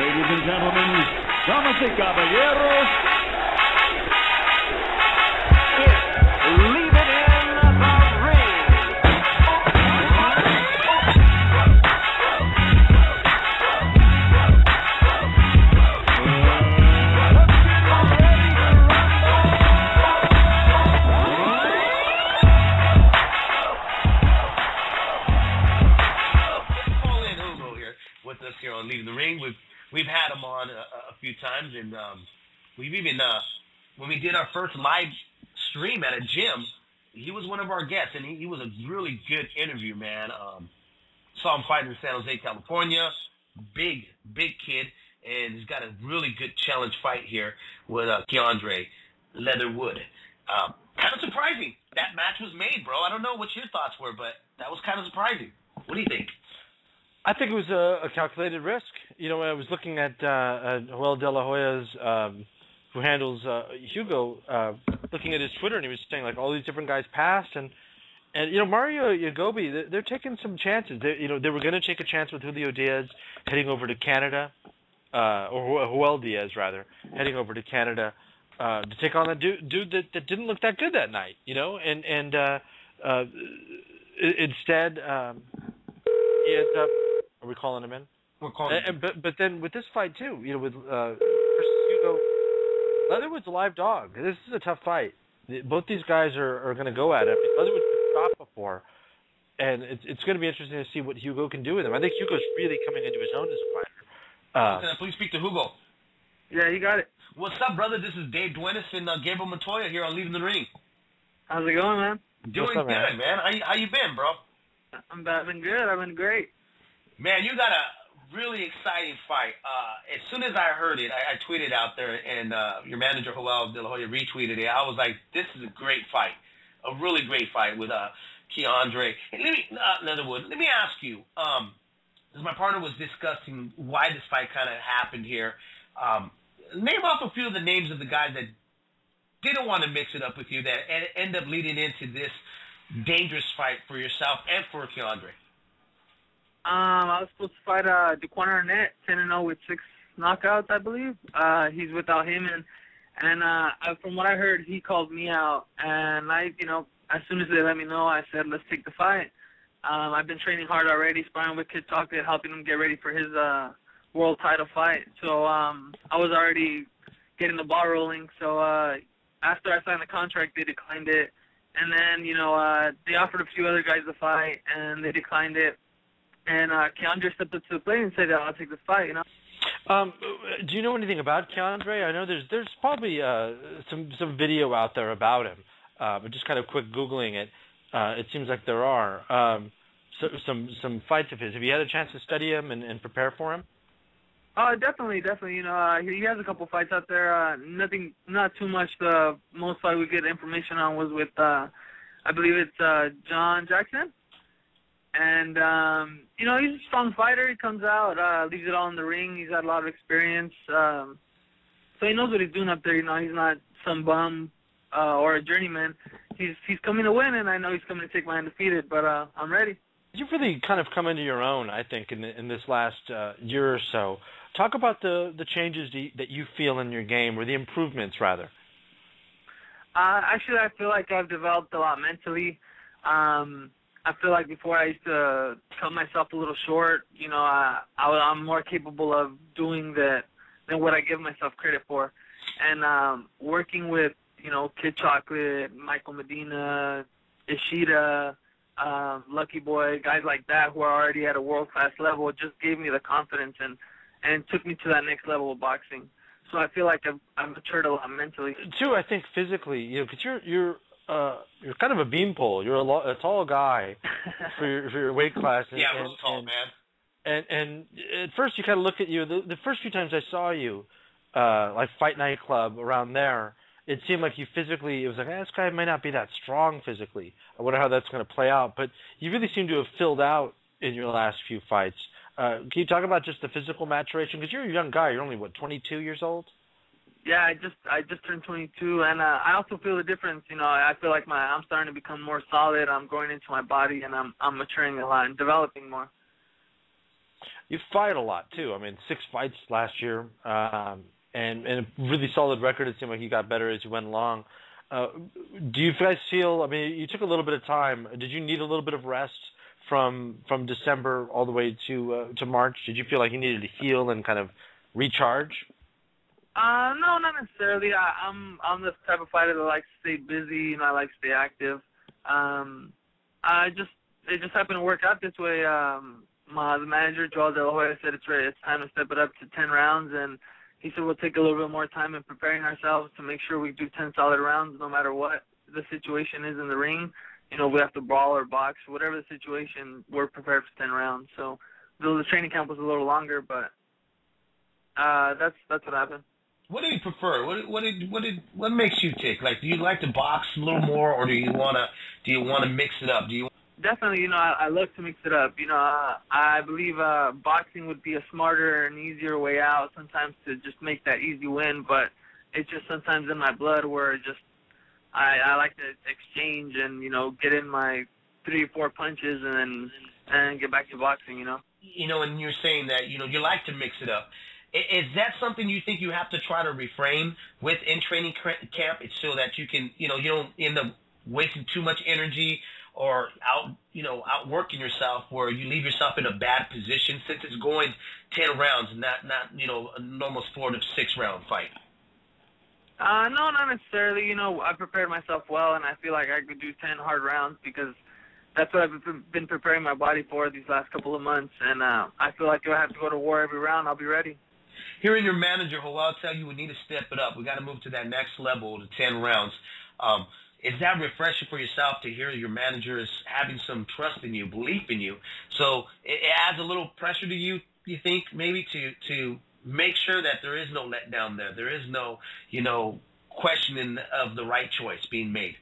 Ladies and gentlemen, damas y caballeros, leave it in the ring. Hugo here with us here on Leaving the Ring. We've had him on a few times, and we've even when we did our first live stream at a gym, he was one of our guests, and he was a really good interview, man. Saw him fight in San Jose, California. Big kid, and he's got a really good challenge fight here with Keandre Leatherwood. Kind of surprising that match was made, bro. I don't know what your thoughts were, but that was kind of surprising. What do you think? I think it was a calculated risk. You know, I was looking at Joel De La Hoya's, who handles Hugo, looking at his Twitter, and he was saying, like, all these different guys passed, and you know, Mario Yagobi, they're taking some chances. They were going to take a chance with Julio Diaz heading over to Canada, or Joel Diaz, rather, heading over to Canada to take on a dude that didn't look that good that night, you know, and instead he ends up. Are we calling him in? We're calling him. But then with this fight too, you know, with versus Hugo, Leatherwood's a live dog. This is a tough fight. Both these guys are going to go at it. Leatherwood's been stopped before, and it's going to be interesting to see what Hugo can do with him. I think Hugo's really coming into his own as a fighter. Please speak to Hugo. Yeah, you got it. What's up, brother? This is Dave Duenas and Gabriel Montoya here on Leaving the Ring. How's it going, man? Doing up, good, man. How you been, bro? I've been good. I've been great. Man, you got a really exciting fight. As soon as I heard it, I tweeted out there, and your manager, Joel De La Hoya, retweeted it. I was like, this is a great fight, a really great fight with Keandre. And Leatherwood, let me ask you, as my partner was discussing why this fight kind of happened here, name off a few of the names of the guys that didn't want to mix it up with you that end up leading into this dangerous fight for yourself and for Keandre. I was supposed to fight Dequan Arnett, 10-0 with 6 knockouts, I believe. He's without him, and from what I heard, he called me out, and I, you know, as soon as they let me know, I said, let's take the fight. I've been training hard already, sparring with Kid Chocolate, helping him get ready for his world title fight. So I was already getting the ball rolling. So after I signed the contract, they declined it, and then, you know, they offered a few other guys the fight, and they declined it. And Keandre stepped up to the plate and said, I'll take the fight, you know. Do you know anything about Keandre? I know there's probably some video out there about him, but just kind of quick Googling it, it seems like there are some fights of his. Have you had a chance to study him and prepare for him? Definitely. You know, he has a couple fights out there. Not too much. The most fight we get information on was with, I believe it's John Jackson. And, you know, he's a strong fighter. He comes out, leaves it all in the ring. He's had a lot of experience. So he knows what he's doing up there. You know, he's not some bum or a journeyman. He's coming to win, and I know he's coming to take my undefeated, but I'm ready. You've really kind of come into your own, I think, in this last year or so. Talk about the changes that you feel in your game, or the improvements, rather. Actually, I feel like I've developed a lot mentally. I feel like before I used to cut myself a little short. You know, I'm more capable of doing that than what I give myself credit for. And working with, you know, Kid Chocolate, Michael Medina, Ishida, Lucky Boy, guys like that who are already at a world-class level, it just gave me the confidence and took me to that next level of boxing. So I feel like I've matured a lot mentally. Too, I think physically, you know, because you're kind of a beanpole. You're a tall guy for your weight class. Yeah, I was tall, man. And at first you kind of look at you. The first few times I saw you, like Fight Night Club around there, it seemed like you physically. It was like, this guy might not be that strong physically. I wonder how that's going to play out. But you really seem to have filled out in your last few fights. Can you talk about just the physical maturation? Because you're a young guy. You're only 22 years old. Yeah, I just turned 22, and I also feel the difference. You know, I feel like I'm starting to become more solid. I'm growing into my body, and I'm maturing a lot and developing more. you fight a lot too. I mean, 6 fights last year, and a really solid record. It seemed like you got better as you went along. Do you guys feel? I mean, you took a little bit of time. Did you need a little bit of rest from December all the way to March? Did you feel like you needed to heal and kind of recharge? No, not necessarily. I'm the type of fighter that likes to stay busy and I like to stay active. It just happened to work out this way. The manager, Joel De La Hoya, said it's ready. It's time to step it up to 10 rounds, and he said we'll take a little bit more time in preparing ourselves to make sure we do 10 solid rounds no matter what the situation is in the ring. You know, we have to brawl or box, whatever the situation, we're prepared for 10 rounds. So the training camp was a little longer, but that's what happened. What do you prefer? What makes you tick? Like, do you like to box a little more, or do you wanna mix it up? Definitely, I love to mix it up. I believe boxing would be a smarter and easier way out sometimes to just make that easy win, but it's just sometimes in my blood where I like to exchange and, get in my 3 or 4 punches and then get back to boxing, And you're saying that, you like to mix it up. Is that something you think you have to try to refrain with in training camp? It's so that you can, you don't end up wasting too much energy or outworking yourself where you leave yourself in a bad position since it's going 10 rounds and not a normal 4 to 6 round fight? No, not necessarily. I prepared myself well, and I feel like I could do 10 hard rounds because that's what I've been preparing my body for these last couple of months. And I feel like if I have to go to war every round, I'll be ready. Hearing your manager, I'll tell you we need to step it up. We got to move to that next level, to 10 rounds. Is that refreshing for yourself to hear your manager is having some trust in you, belief in you? So it adds a little pressure to you think, maybe to make sure that there is no letdown there. There is no, questioning of the right choice being made.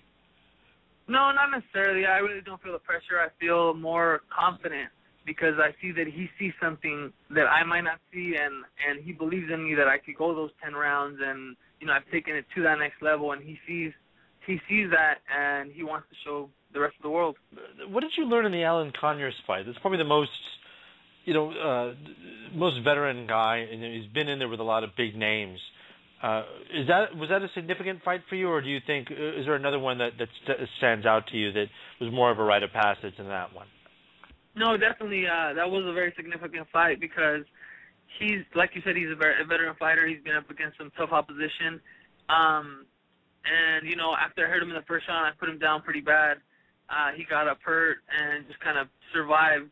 No, not necessarily. I really don't feel the pressure. I feel more confident because I see that he sees something that I might not see, and he believes in me that I could go those 10 rounds, and, I've taken it to that next level, and he sees that, and he wants to show the rest of the world. What did you learn in the Alan Conyers fight? It's probably the most, most veteran guy, and he's been in there with a lot of big names. Was that a significant fight for you, or do you think is there another one that stands out to you that was more of a rite of passage than that one? No, definitely. That was a very significant fight because he's, like you said, he's a veteran fighter. He's been up against some tough opposition. And, after I hurt him in the first round, I put him down pretty bad. He got up hurt and just kind of survived.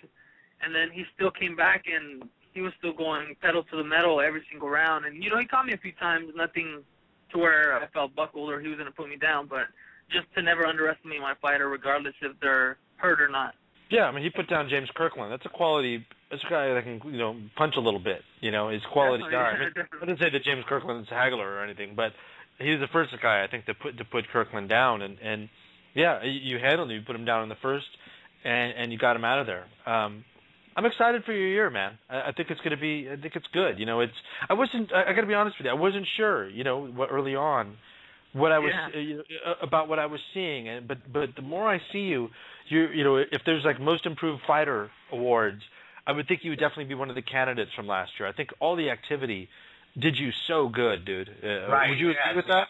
And then he still came back, and he was still going pedal to the metal every single round. And, he caught me a few times, nothing to where I felt buckled or he was going to put me down, but just to never underestimate my fighter regardless if they're hurt or not. Yeah, I mean, he put down James Kirkland. That's a guy that can, punch a little bit, He's a quality guy. I didn't say that James Kirkland is a haggler or anything, but he was the first guy, I think, to put Kirkland down. And yeah, you handled him. You put him down in the first, and you got him out of there. I'm excited for your year, man. I think it's going to be. I think it's good. I got to be honest with you. I wasn't sure. Early on, what I was about what I was seeing. But the more I see you, if there's like most improved fighter awards, I would think you would definitely be one of the candidates from last year. I think all the activity did you so good, dude. Right. Would you agree with that?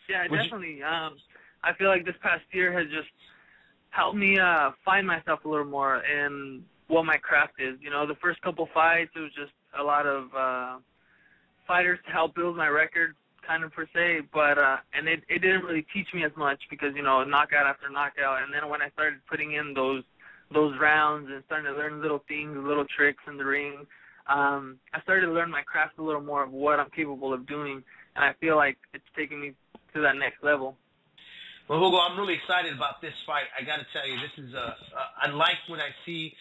Yeah, definitely. I feel like this past year has just helped me find myself a little more in what my craft is. The first couple fights, it was just a lot of fighters to help build my record, kind of per se, but and it didn't really teach me as much because knockout after knockout. And then when I started putting in those rounds and starting to learn little things, little tricks in the ring, I started to learn my craft a little more of what I'm capable of doing, and I feel like it's taking me to that next level. Well, Hugo, I'm really excited about this fight. I got to tell you, this is I like when I see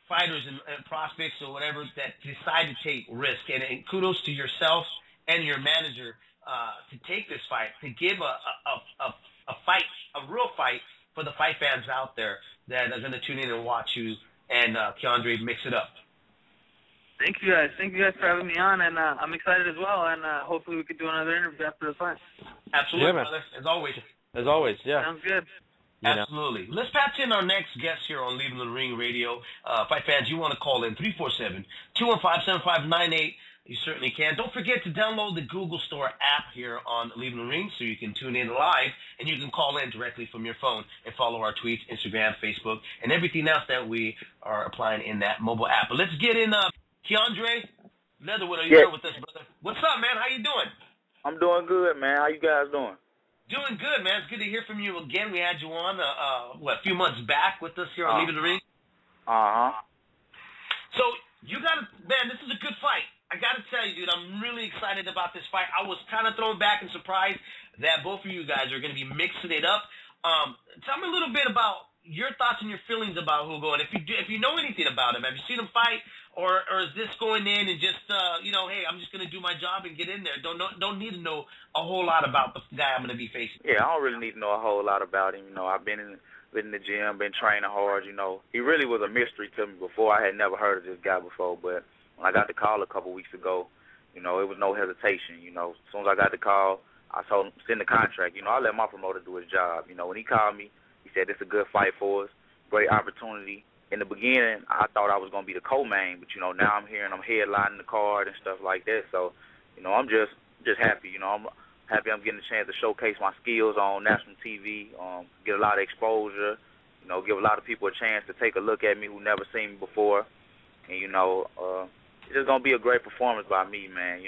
fighters and prospects or whatever that decide to take risk, and kudos to yourself and your manager to take this fight, to give a fight, a real fight for the fight fans out there that are going to tune in and watch you and Keandre mix it up. Thank you guys. Thank you guys for having me on, and I'm excited as well, and hopefully we could do another interview after the fight. Absolutely, man. brother. As always. As always, yeah. Sounds good. You know? Absolutely. Let's patch in our next guest here on Leaving the Ring Radio. Fight fans, you want to call in 347-215-7598. You certainly can. Don't forget to download the Google Store app here on Leaving the Ring so you can tune in live and you can call in directly from your phone and follow our tweets, Instagram, Facebook, and everything else that we are applying in that mobile app. But let's get in. Keandre Leatherwood, are you there with us, brother? What's up, man? How you doing? I'm doing good, man. How you guys doing? Doing good, man. It's good to hear from you again. We had you on, a few months back with us here on Leaving the Ring? Uh-huh. So, man, this is a good fight. I got to tell you, dude, I'm really excited about this fight. I was kind of thrown back and surprised that both of you guys are going to be mixing it up. Tell me a little bit about your thoughts and your feelings about Hugo, and if you know anything about him. Have you seen him fight, or is this going in and just, hey, I'm just going to do my job and get in there? Don't need to know a whole lot about the guy I'm going to be facing. Yeah, I don't really need to know a whole lot about him. I've been in the gym, been training hard. He really was a mystery to me before. I had never heard of this guy before, but when I got the call a couple weeks ago, it was no hesitation. As soon as I got the call, I told him, send the contract. I let my promoter do his job. When he called me, he said, it's a good fight for us, great opportunity. In the beginning, I thought I was going to be the co-main, but, now I'm here and I'm headlining the card and stuff like that. So, I'm just happy. I'm happy I'm getting a chance to showcase my skills on national TV, get a lot of exposure, give a lot of people a chance to take a look at me who never seen me before. And, it's just going to be a great performance by me, man.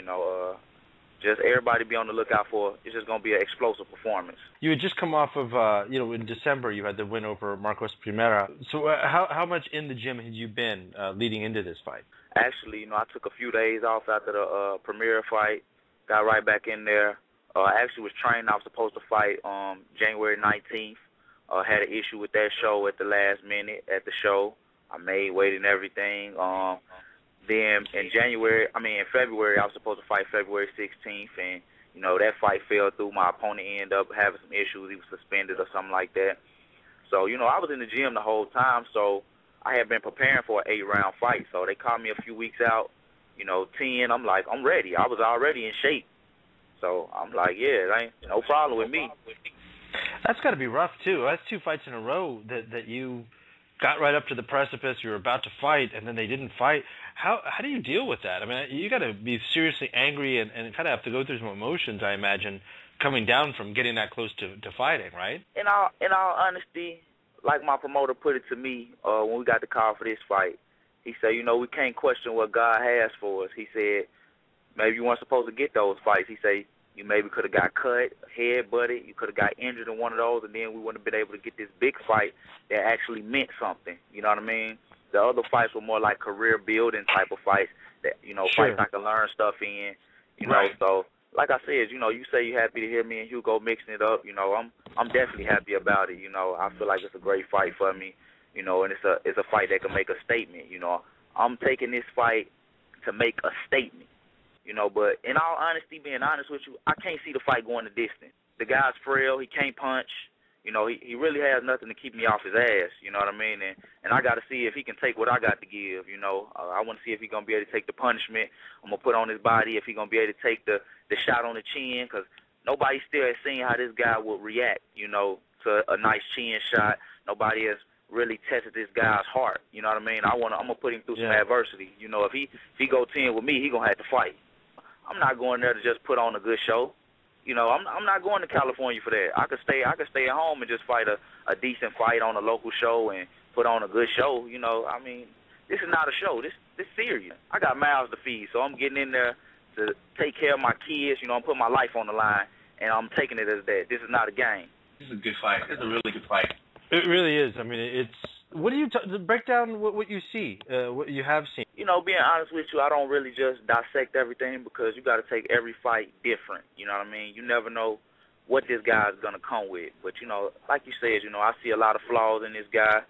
Just everybody be on the lookout for. It's just going to be an explosive performance. You had just come off of, in December you had the win over Marcos Primera. So how much in the gym had you been leading into this fight? Actually, I took a few days off after the Primera fight, got right back in there. I actually was training. I was supposed to fight January 19th. Had an issue with that show at the last minute at the show. I made weight and everything. Then in February, I was supposed to fight February 16th, and, that fight fell through. My opponent ended up having some issues. He was suspended or something like that. So, I was in the gym the whole time, so I had been preparing for an 8-round fight. So they called me a few weeks out, 10. I'm like, I'm ready. I was already in shape. So I'm like, yeah, ain't no problem with me. That's got to be rough, too. That's 2 fights in a row that you got right up to the precipice, you were about to fight, and then they didn't fight. How do you deal with that? I mean, you got to be seriously angry and kind of have to go through some emotions, I imagine, coming down from getting that close to fighting, right? In all honesty, like my promoter put it to me when we got the call for this fight, he said, we can't question what God has for us. He said, maybe you weren't supposed to get those fights. He said, you maybe could have got cut, head-butted, you could have got injured in one of those, and then we wouldn't have been able to get this big fight that actually meant something. You know what I mean? The other fights were more like career-building type of fights that, Sure. Fights I can learn stuff in, Right. So, like I said, you say you're happy to hear me and Hugo mixing it up, I'm definitely happy about it, I feel like it's a great fight for me, and it's a fight that can make a statement, I'm taking this fight to make a statement. But in all honesty, being honest with you, I can't see the fight going the distance. The guy's frail. He can't punch. He really has nothing to keep me off his ass. You know what I mean? And I got to see if he can take what I got to give. I want to see if he's going to be able to take the punishment I'm going to put on his body, if he's going to be able to take the shot on the chin, because nobody still has seen how this guy would react, to a nice chin shot. Nobody has really tested this guy's heart. You know what I mean? I'm going to put him through some adversity. If he go 10 with me, he going to have to fight. I'm not going there to just put on a good show. I'm not going to California for that. I could stay at home and just fight a decent fight on a local show and put on a good show. This is not a show. This serious. I got mouths to feed, so I'm getting in there to take care of my kids. I'm putting my life on the line, and I'm taking it as that. This is not a game. This is a good fight. This is a really good fight. It really is. I mean, it's. What do you break down what you see, what you have seen? Being honest with you, I don't really just dissect everything because you got to take every fight different. You know what I mean? You never know what this guy is gonna come with. But like you said, I see a lot of flaws in this guy,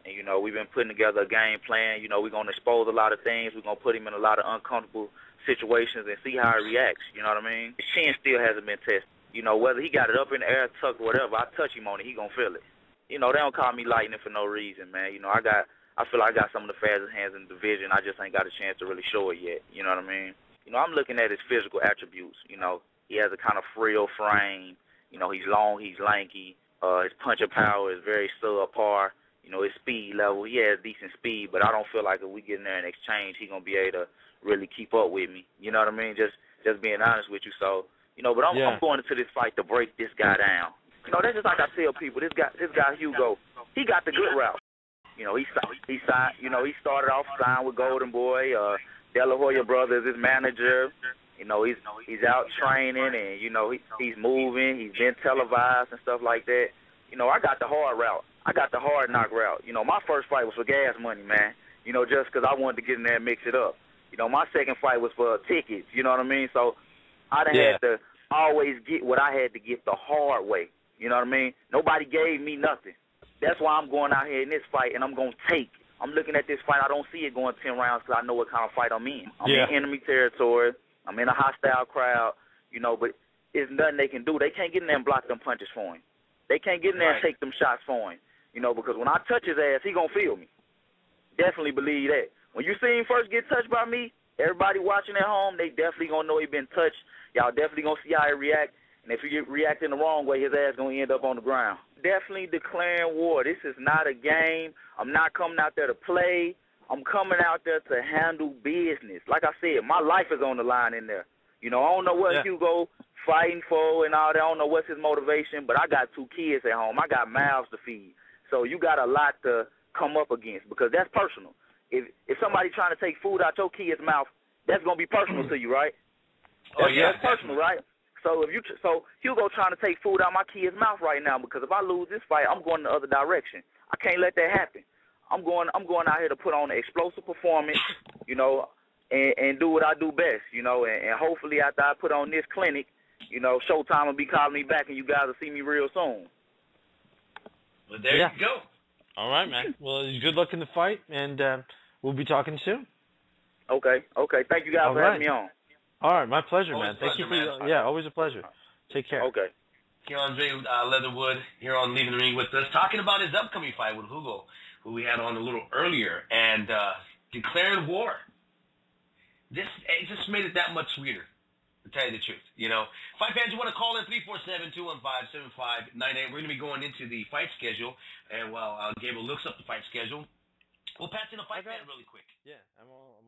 and we've been putting together a game plan. We're gonna expose a lot of things. We're gonna put him in a lot of uncomfortable situations and see how he reacts. You know what I mean? His chin still hasn't been tested. Whether he got it up in the air, tucked, whatever, I touch him on it, he gonna feel it. They don't call me lightning for no reason, man. I feel like I got some of the fastest hands in the division. I just ain't got a chance to really show it yet. You know what I mean? I'm looking at his physical attributes. He has a kind of frail frame. He's long, he's lanky. His punching power is very subpar. You know, his speed level, he has decent speed, but I don't feel like if we get in there and exchange, he's going to be able to really keep up with me. You know what I mean? Just being honest with you. So, you know, but I'm going into this fight to break this guy down. You know, that's just like I tell people. This guy Hugo, he got the good route. You know, he signed. You know, he started off signed with Golden Boy. De La Hoya brothers, his manager. You know, he's out training, and you know he's moving. He's been televised and stuff like that. You know, I got the hard route. I got the hard knock route. You know, my first fight was for gas money, man. You know, just because I wanted to get in there and mix it up. You know, my second fight was for tickets. You know what I mean? So I done had to always get what I had to get the hard way. You know what I mean? Nobody gave me nothing. That's why I'm going out here in this fight, and I'm going to take. I'm looking at this fight. I don't see it going 10 rounds because I know what kind of fight I'm in. I'm in enemy territory. I'm in a hostile crowd. You know, but there's nothing they can do. They can't get in there and block them punches for him. They can't get in there and take them shots for him. You know, because when I touch his ass, he going to feel me. Definitely believe that. When you see him first get touched by me, everybody watching at home, they definitely going to know he been touched. Y'all definitely going to see how he react. And if he react in the wrong way, his ass going to end up on the ground. Definitely declaring war. This is not a game. I'm not coming out there to play. I'm coming out there to handle business. Like I said, my life is on the line in there. You know, I don't know what Hugo fighting for and all that. I don't know what's his motivation, but I got 2 kids at home. I got mouths to feed. So you got a lot to come up against because that's personal. If somebody trying to take food out your kid's mouth, that's going to be personal to you, right? That's personal, right? So so Hugo trying to take food out my kid's mouth right now because if I lose this fight, I'm going the other direction. I can't let that happen. I'm going out here to put on an explosive performance, you know, and do what I do best, you know, and hopefully after I put on this clinic, you know, Showtime will be calling me back and you guys will see me real soon. Well, there you go. All right, man. Well, good luck in the fight, and we'll be talking soon. Okay. Thank you guys for having me on. All right, my pleasure, Always man. Thank you for man. always a pleasure. Take care. Okay. Andre Leatherwood here on Leaving the Ring with us, talking about his upcoming fight with Hugo, who we had on a little earlier, and declaring war. It just made it that much sweeter, to tell you the truth. You know, fight fans, you want to call in 347-215-7598. We're going to be going into the fight schedule, and while Gabriel looks up the fight schedule, we'll pass in a fight fan really quick. Yeah, I'm all